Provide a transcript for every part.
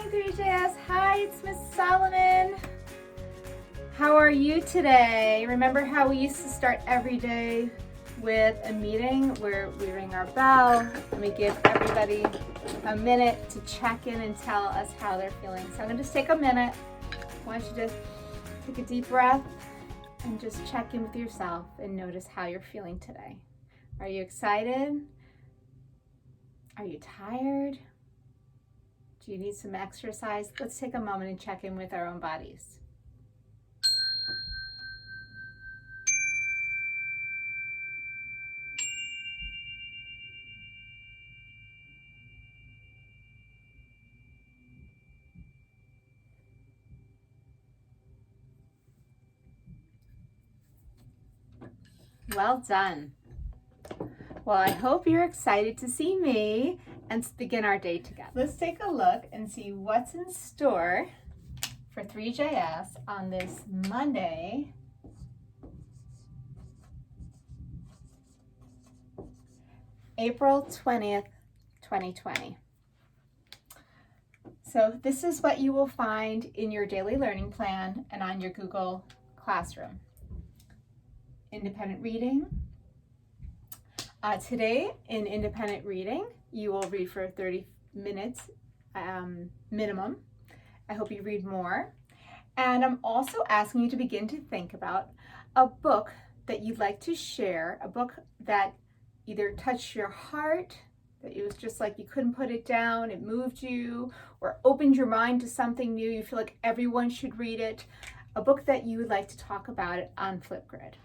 3JS. Hi, it's Miss Solomon. How are you today? Remember how we used to start every day with a meeting where we ring our bell and we give everybody a minute to check in and tell us how they're feeling. So I'm going to just take a minute. I want you to take a deep breath and just check in with yourself and notice how you're feeling today. Are you excited? Are you tired? Do you need some exercise? Let's take a moment and check in with our own bodies. Well done. Well, I hope you're excited to see me and begin our day together. Let's take a look and see what's in store for 3JS on this Monday, April 20th, 2020. So this is what you will find in your daily learning plan and on your Google Classroom. Independent reading. Today in independent reading, you will read for 30 minutes minimum. I hope you read more. And I'm also asking you to begin to think about a book that you'd like to share, a book that either touched your heart, that it was just like you couldn't put it down, it moved you, or opened your mind to something new, you feel like everyone should read it, a book that you would like to talk about it on Flipgrid.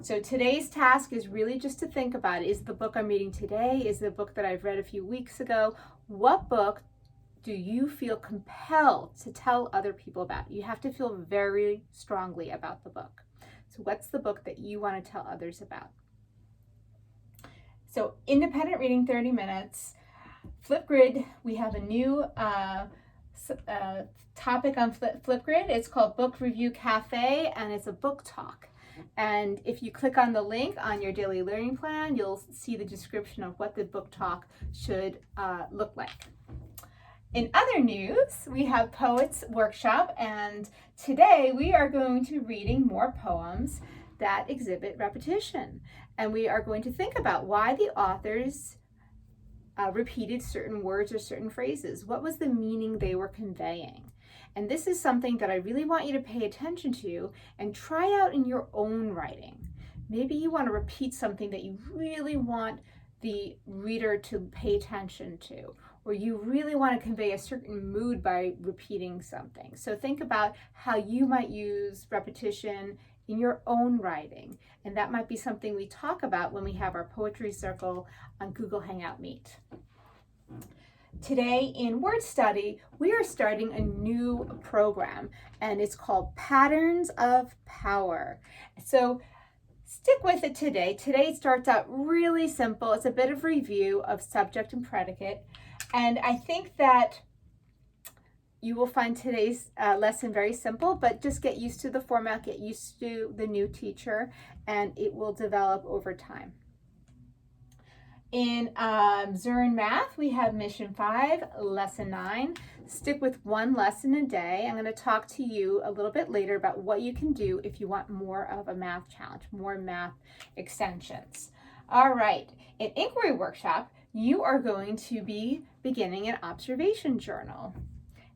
So today's task is really just to think about, is the book I'm reading today, is the book that I've read a few weeks ago, what book do you feel compelled to tell other people about? You have to feel very strongly about the book. So what's the book that you want to tell others about? So independent reading, 30 minutes. Flipgrid, we have a new topic on Flipgrid. It's called Book Review Cafe, and it's a book talk. And if you click on the link on your daily learning plan, you'll see the description of what the book talk should look like. In other news, we have Poets Workshop, and today we are going to be reading more poems that exhibit repetition. And we are going to think about why the authors repeated certain words or certain phrases. What was the meaning they were conveying? And this is something that I really want you to pay attention to and try out in your own writing. Maybe you want to repeat something that you really want the reader to pay attention to, or you really want to convey a certain mood by repeating something. So think about how you might use repetition in your own writing. And that might be something we talk about when we have our poetry circle on Google Hangout Meet. Today in Word Study, we are starting a new program, and it's called Patterns of Power. So stick with it today. Today starts out really simple. It's a bit of review of subject and predicate. And I think that you will find today's lesson very simple, but just get used to the format, get used to the new teacher, and it will develop over time. In Zurn Math, we have Mission 5, Lesson 9. Stick with one lesson a day. I'm going to talk to you a little bit later about what you can do if you want more of a math challenge, more math extensions. All right, in Inquiry Workshop, you are going to be beginning an observation journal.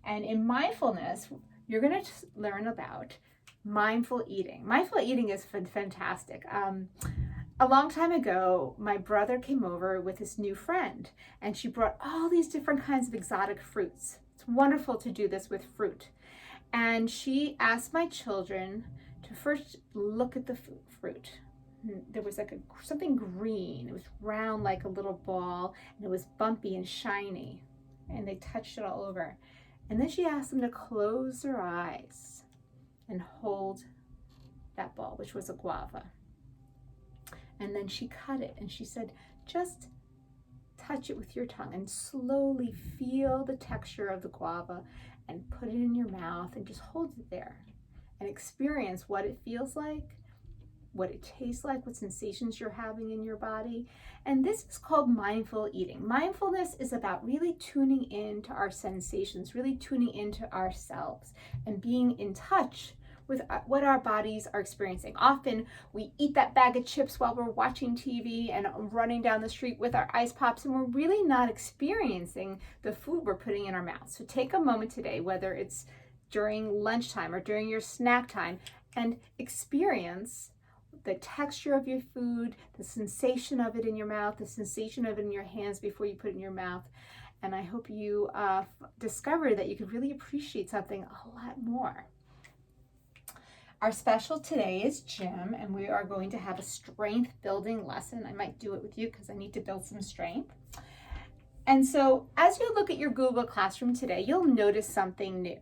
And in mindfulness, you're going to learn about mindful eating. Mindful eating is fantastic. A long time ago, my brother came over with his new friend, and she brought all these different kinds of exotic fruits. It's wonderful to do this with fruit. And she asked my children to first look at the fruit. There was like something green. It was round like a little ball, and it was bumpy and shiny. And they touched it all over. And then she asked them to close their eyes and hold that ball, which was a guava. And then she cut it and she said, just touch it with your tongue and slowly feel the texture of the guava and put it in your mouth and just hold it there and experience what it feels like what it tastes like, what sensations you're having in your body. And this is called mindful eating. Mindfulness is about really tuning into our sensations, really tuning into ourselves and being in touch with what our bodies are experiencing. Often we eat that bag of chips while we're watching TV and running down the street with our ice pops, and we're really not experiencing the food we're putting in our mouths. So take a moment today, whether it's during lunchtime or during your snack time, and experience the texture of your food, the sensation of it in your mouth, the sensation of it in your hands before you put it in your mouth. And I hope you discover that you can really appreciate something a lot more. Our special today is Jim, and we are going to have a strength building lesson. I might do it with you because I need to build some strength. And so as you look at your Google Classroom today, you'll notice something new.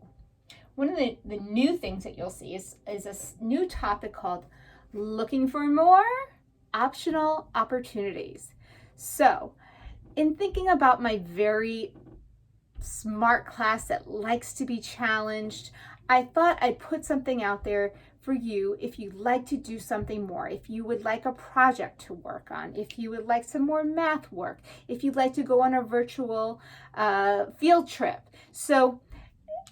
One of the new things that you'll see is a new topic called Looking for More Optional Opportunities. So in thinking about my very smart class that likes to be challenged, I thought I'd put something out there for you if you'd like to do something more, if you would like a project to work on, if you would like some more math work, if you'd like to go on a virtual field trip. So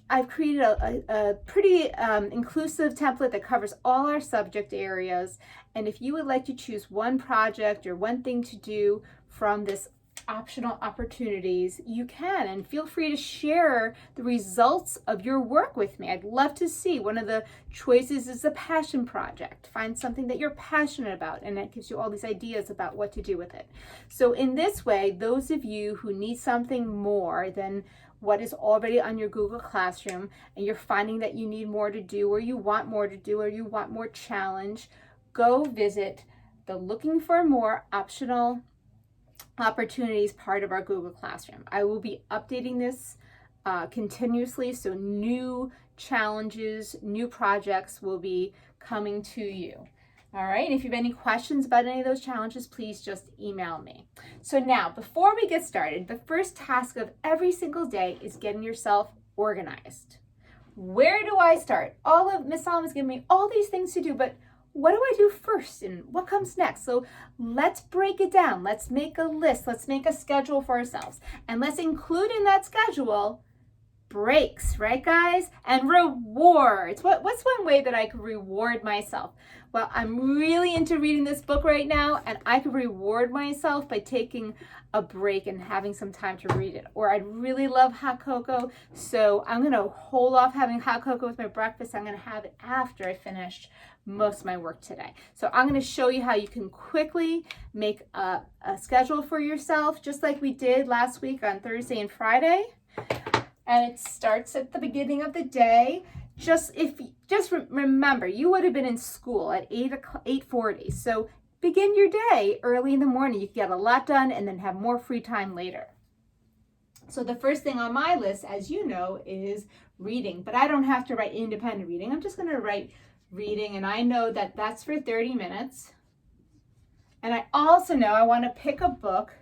I've created a pretty inclusive template that covers all our subject areas. And if you would like to choose one project or one thing to do from this optional opportunities, you can, and feel free to share the results of your work with me. I'd love to see. One of the choices is a passion project. Find something that you're passionate about, and that gives you all these ideas about what to do with it. So in this way, those of you who need something more than what is already on your Google Classroom, and you're finding that you need more to do, or you want more to do, or you want more challenge, go visit the Looking for More Optional Opportunities part of our Google Classroom. I will be updating this continuously, so new challenges, new projects will be coming to you. All right, if you have any questions about any of those challenges, please just email me. So now, before we get started, the first task of every single day is getting yourself organized. Where do I start? Miss Solomon is giving me all these things to do, but what do I do first and what comes next? So let's break it down. Let's make a list. Let's make a schedule for ourselves. And let's include in that schedule breaks, right guys? And rewards. What's one way that I could reward myself? Well, I'm really into reading this book right now, and I could reward myself by taking a break and having some time to read it. Or I'd really love hot cocoa, so I'm gonna hold off having hot cocoa with my breakfast. I'm gonna have it after I finish most of my work today. So I'm going to show you how you can quickly make a schedule for yourself, just like we did last week on Thursday and Friday. And it starts at the beginning of the day. Just remember, you would have been in school at 8:40. So begin your day early in the morning. You can get a lot done and then have more free time later. So the first thing on my list, as you know, is reading. But I don't have to write independent reading. I'm just going to write reading, and I know that that's for 30 minutes. And I also know I want to pick a book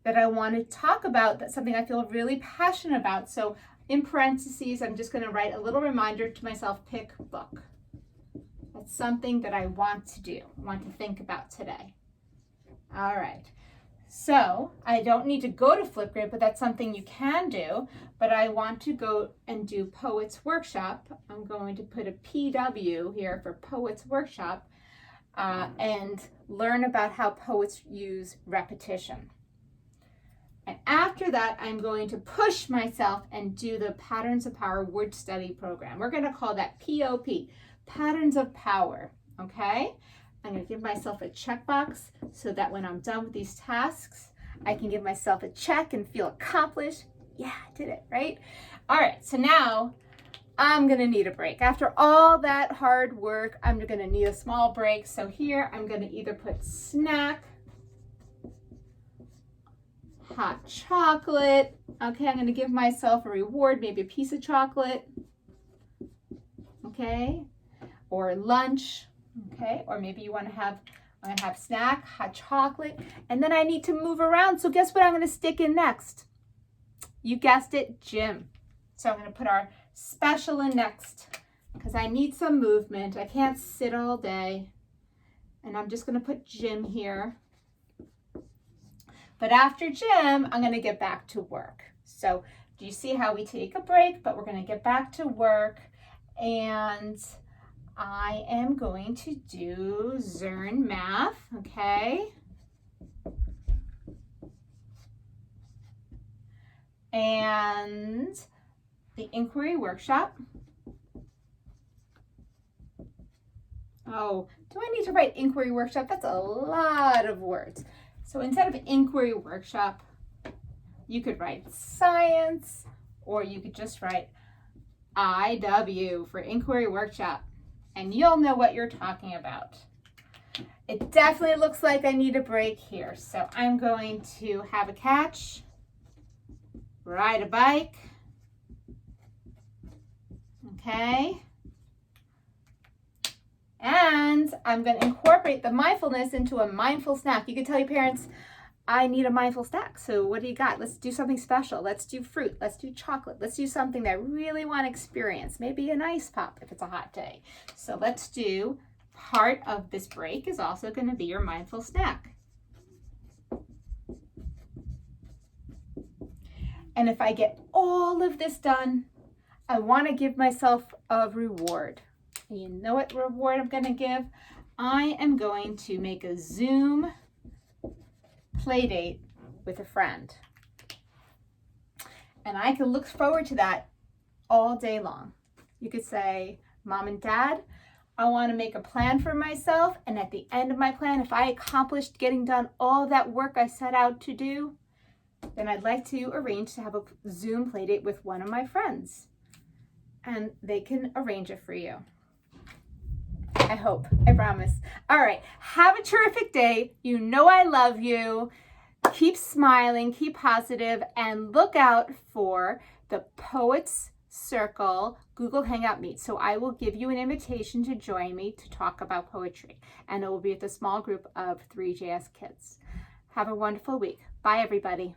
that I want to talk about, that's something I feel really passionate about. So in parentheses, I'm just going to write a little reminder to myself, pick book. That's something that I want to do, want to think about today. All right. So I don't need to go to Flipgrid, but that's something you can do. But I want to go and do Poets Workshop. I'm going to put a PW here for Poets Workshop and learn about how poets use repetition. And after that, I'm going to push myself and do the Patterns of Power word study program. We're going to call that POP, Patterns of Power, okay? I'm going to give myself a checkbox so that when I'm done with these tasks, I can give myself a check and feel accomplished. Yeah, I did it, right? All right, so now I'm going to need a break. After all that hard work, I'm going to need a small break. So here I'm going to either put snack, hot chocolate. Okay, I'm going to give myself a reward, maybe a piece of chocolate. Okay, or lunch. Okay, or maybe you want to have, I'm going to have snack, hot chocolate, and then I need to move around. So guess what I'm going to stick in next? You guessed it, gym. So I'm going to put our special in next because I need some movement. I can't sit all day. And I'm just going to put gym here. But after gym, I'm going to get back to work. So do you see how we take a break, but we're going to get back to work, and I am going to do Zern Math, okay? And the inquiry workshop. Oh, do I need to write inquiry workshop? That's a lot of words. So instead of inquiry workshop, you could write science, or you could just write IW for inquiry workshop, and you'll know what you're talking about. It definitely looks like I need a break here, so I'm going to have a catch, ride a bike, okay? And I'm going to incorporate the mindfulness into a mindful snack. You can tell your parents, I need a mindful snack. So what do you got? Let's do something special. Let's do fruit. Let's do chocolate. Let's do something that I really want to experience. Maybe an ice pop if it's a hot day. So let's do, part of this break is also going to be your mindful snack. And if I get all of this done, I want to give myself a reward. And you know what reward I'm going to give? I am going to make a Zoom play date with a friend. And I can look forward to that all day long. You could say, Mom and Dad, I want to make a plan for myself. And at the end of my plan, if I accomplished getting done all that work I set out to do, then I'd like to arrange to have a Zoom play date with one of my friends. And they can arrange it for you. I hope. I promise. All right. Have a terrific day. You know I love you. Keep smiling, keep positive, and look out for the Poets Circle Google Hangout Meet. So I will give you an invitation to join me to talk about poetry. And it will be with a small group of 3JS kids. Have a wonderful week. Bye, everybody.